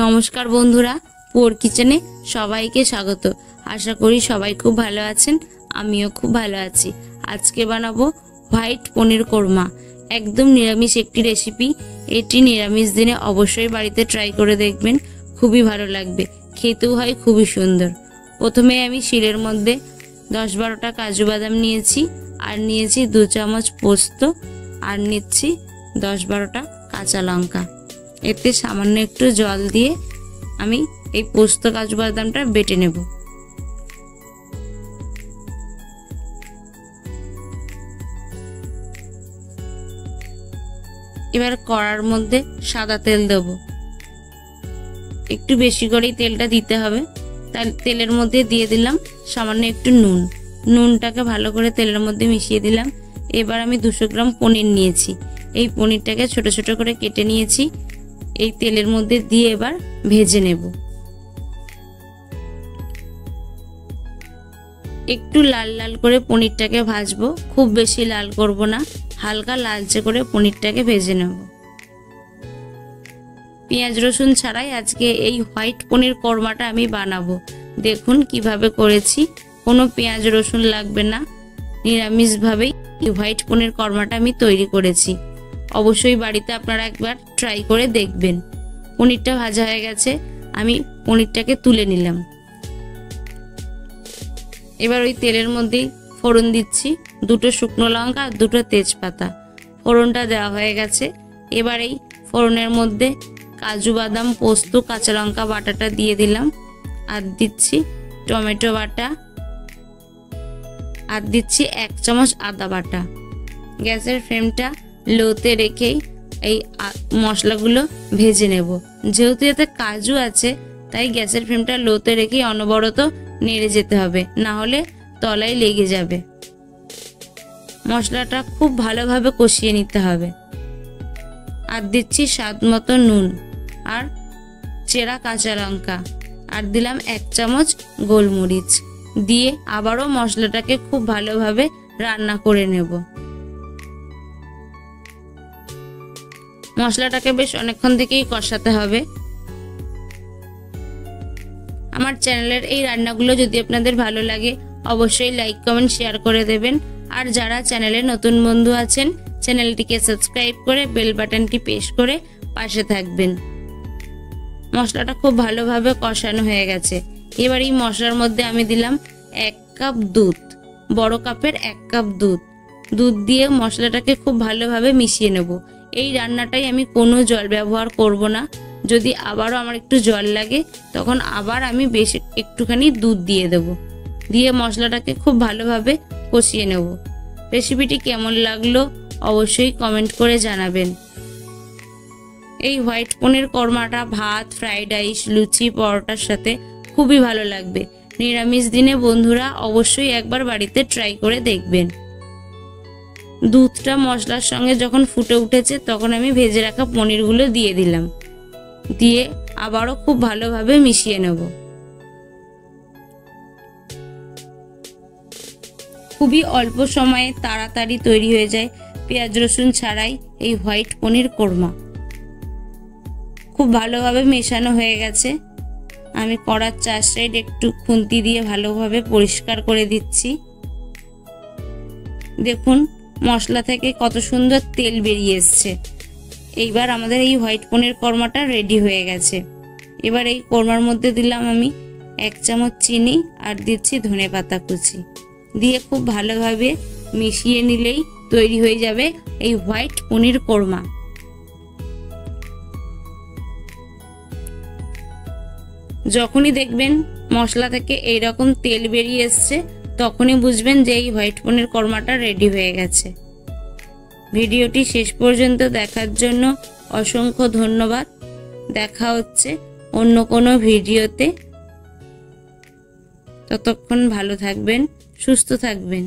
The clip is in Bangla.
নমস্কার বন্ধুরা, পোর কিচেনে সবাইকে স্বাগত। আশা করি সবাই খুব ভালো আছেন, আমিও খুব ভালো আছি। আজকে বানাবো হোয়াইট পনির কোরমা। একদম নিরামিষ একটি রেসিপি। এটি নিরামিষ দিনে অবশ্যই বাড়িতে ট্রাই করে দেখবেন, খুবই ভালো লাগবে, খেতেও হয় খুবই সুন্দর। প্রথমে আমি শিলের মধ্যে 10-12টা কাজু বাদাম নিয়েছি, আর নিয়েছি 2 চামচ পোস্ত, আর নিচ্ছি 10-12টা কাঁচা লঙ্কা। এতে সামান্য একটু জল দিয়ে আমি এই পোস্ত কাজু বাদামটা বেটে নেব। এবার কড়ার মধ্যে সাদা তেল দেব, একটু বেশি করেই তেলটা দিতে হবে। তার তেলের মধ্যে দিয়ে দিলাম সামান্য একটু নুন। নুনটাকে ভালো করে তেলের মধ্যে মিশিয়ে দিলাম। এবার আমি 200 গ্রাম পনির নিয়েছি। এই পনিরটাকে ছোট ছোট করে কেটে নিয়েছি। এই তেলের মধ্যে দিয়ে এবার ভেজে নেব। একটু লাল লাল করে পনিরটাকে ভাজবো, খুব বেশি লাল করব না, হালকা লালচে করে পনিরটাকে ভেজে নেব। পেঁয়াজ রসুন ছাড়াই আজকে এই হোয়াইট পনির কোরমাটা আমি বানাবো। দেখুন কিভাবে করেছি, কোনো পেঁয়াজ রসুন লাগবে না, নিরামিষভাবেই এই হোয়াইট পনির কোরমাটা আমি তৈরি করেছি। অবশ্যই বাড়িতে আপনারা একবার ট্রাই করে দেখবেন। পনিরটা ভাজা হয়ে গেছে, আমি পনিরটাকে তুলে নিলাম। এবার ওই তেলের মধ্যেই ফোড়ন দিচ্ছি, 2টো শুকনো লঙ্কা আর 2টো তেজপাতা। ফোড়নটা দেওয়া হয়ে গেছে। এবার এই ফোড়নের মধ্যে কাজু বাদাম, পোস্ত, কাঁচা লঙ্কা বাটাটা দিয়ে দিলাম, আর দিচ্ছি টমেটো বাটা, আর দিচ্ছি 1 চামচ আদা বাটা। গ্যাসের ফ্লেমটা লোতে রেখেই এই মশলাগুলো ভেজে নেব। যেহেতু এতে কাজু আছে, তাই গ্যাসের ফ্লেমটা লোতে রেখেই অনবরত নেড়ে যেতে হবে, না হলে তলায় লেগে যাবে। মশলাটা খুব ভালোভাবে কষিয়ে নিতে হবে। আর দিচ্ছি স্বাদ মতো নুন, আর চেরা কাঁচা লঙ্কা, আর দিলাম 1 চামচ গোলমরিচ দিয়ে আবারও মশলাটাকে খুব ভালোভাবে রান্না করে নেব। মশলাটাকে বেশ অনেকক্ষণ থেকেই কষাতে হবে। আমার চ্যানেলের এই রান্নাগুলো যদি আপনাদের ভালো লাগে, অবশ্যই লাইক, কমেন্ট, শেয়ার করে দেবেন। আর যারা চ্যানেলে নতুন বন্ধু আছেন, চ্যানেলটিকে সাবস্ক্রাইব করে বেল বাটনটি প্রেস করে পাশে থাকবেন। মশলাটা খুব ভালোভাবে কষানো হয়ে গেছে। এবার এই মশলার মধ্যে আমি দিলাম 1 কাপ দুধ, বড় কাপের 1 কাপ দুধ দিয়ে মশলাটাকে খুব ভালোভাবে মিশিয়ে নেব। এই রান্নাটাই আমি কোনো জল ব্যবহার করব না। যদি আবারও আমার একটু জল লাগে, তখন আবার আমি বেশি একটুখানি দুধ দিয়ে দেব। দিয়ে মশলাটাকে খুব ভালোভাবে কষিয়ে নেব। রেসিপিটি কেমন লাগলো অবশ্যই কমেন্ট করে জানাবেন। এই হোয়াইট পনির কোরমাটা ভাত, ফ্রাইড রাইস, লুচি, পরোটার সাথে খুবই ভালো লাগবে। নিরামিষ দিনে বন্ধুরা অবশ্যই একবার বাড়িতে ট্রাই করে দেখবেন। দুধটা মশলার সঙ্গে যখন ফুটে উঠেছে, তখন আমি ভেজে রাখা পনিরগুলো দিয়ে দিলাম। দিয়ে আবারও খুব ভালোভাবে মিশিয়ে নেব। খুবই অল্প সময়ে তাড়াতাড়ি তৈরি হয়ে যায় পেঁয়াজ রসুন ছাড়াই এই হোয়াইট পনির কোরমা। খুব ভালোভাবে মেশানো হয়ে গেছে। আমি কড়ার 4 সাইড একটু খুন্তি দিয়ে ভালোভাবে পরিষ্কার করে দিচ্ছি। দেখুন মশলা থেকে কত সুন্দর তেল বেরিয়ে এসছে। এইবার আমাদের এই হোয়াইট পনির কোরমাটা রেডি হয়ে গেছে। এবার এই কোরমার মধ্যে দিলাম আমি 1 চামচ চিনি, আর দিচ্ছি ধনেপাতা কুচি। দিয়ে খুব ভালোভাবে মিশিয়ে নিলেই তৈরি হয়ে যাবে এই হোয়াইট পনির কোরমা। যখনই দেখবেন মশলা থেকে এইরকম তেল বেরিয়ে এসছে, তখনই বুঝবেন যে এই হোয়াইট পনির কোরমাটা রেডি হয়ে গেছে। ভিডিওটি শেষ পর্যন্ত দেখার জন্য অসংখ্য ধন্যবাদ। দেখা হচ্ছে অন্য কোনো ভিডিওতে। ততক্ষণ ভালো থাকবেন, সুস্থ থাকবেন।